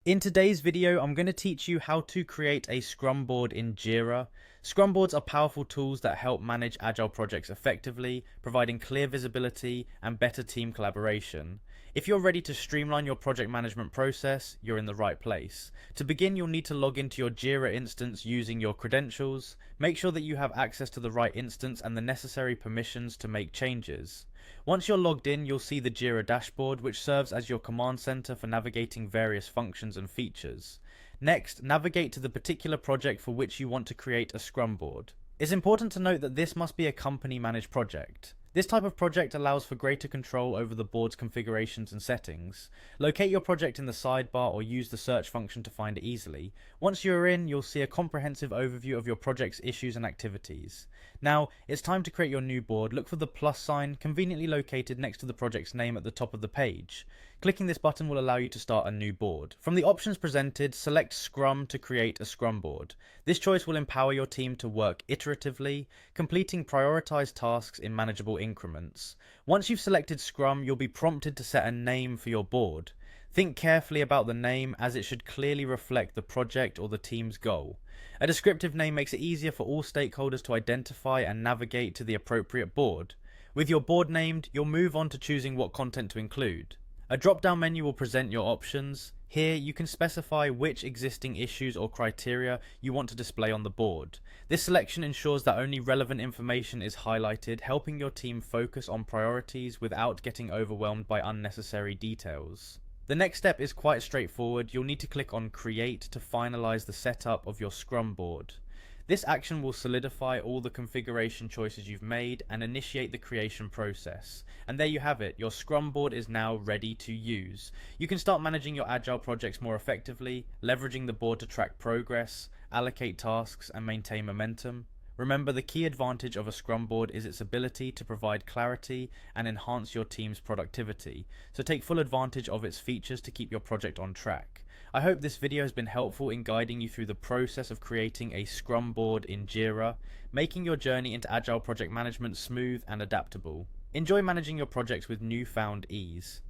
In today's video, I'm going to teach you how to create a Scrum board in Jira. Scrum boards are powerful tools that help manage agile projects effectively, providing clear visibility and better team collaboration. If you're ready to streamline your project management process, you're in the right place. To begin, you'll need to log into your Jira instance using your credentials. Make sure that you have access to the right instance and the necessary permissions to make changes. Once you're logged in, you'll see the Jira dashboard, which serves as your command center for navigating various functions and features. Next, navigate to the particular project for which you want to create a Scrum board. It's important to note that this must be a company-managed project. This type of project allows for greater control over the board's configurations and settings. Locate your project in the sidebar or use the search function to find it easily. Once you're in, you'll see a comprehensive overview of your project's issues and activities. Now, it's time to create your new board. Look for the plus sign conveniently located next to the project's name at the top of the page. Clicking this button will allow you to start a new board. From the options presented, select Scrum to create a Scrum board. This choice will empower your team to work iteratively, completing prioritized tasks in manageable increments. Once you've selected Scrum, you'll be prompted to set a name for your board. Think carefully about the name, as it should clearly reflect the project or the team's goal. A descriptive name makes it easier for all stakeholders to identify and navigate to the appropriate board. With your board named, you'll move on to choosing what content to include. A drop-down menu will present your options. Here, you can specify which existing issues or criteria you want to display on the board. This selection ensures that only relevant information is highlighted, helping your team focus on priorities without getting overwhelmed by unnecessary details. The next step is quite straightforward. You'll need to click on Create to finalize the setup of your Scrum board. This action will solidify all the configuration choices you've made and initiate the creation process. And there you have it, your Scrum board is now ready to use. You can start managing your agile projects more effectively, leveraging the board to track progress, allocate tasks, and maintain momentum. Remember, the key advantage of a Scrum board is its ability to provide clarity and enhance your team's productivity, so take full advantage of its features to keep your project on track. I hope this video has been helpful in guiding you through the process of creating a Scrum board in Jira, making your journey into agile project management smooth and adaptable. Enjoy managing your projects with newfound ease.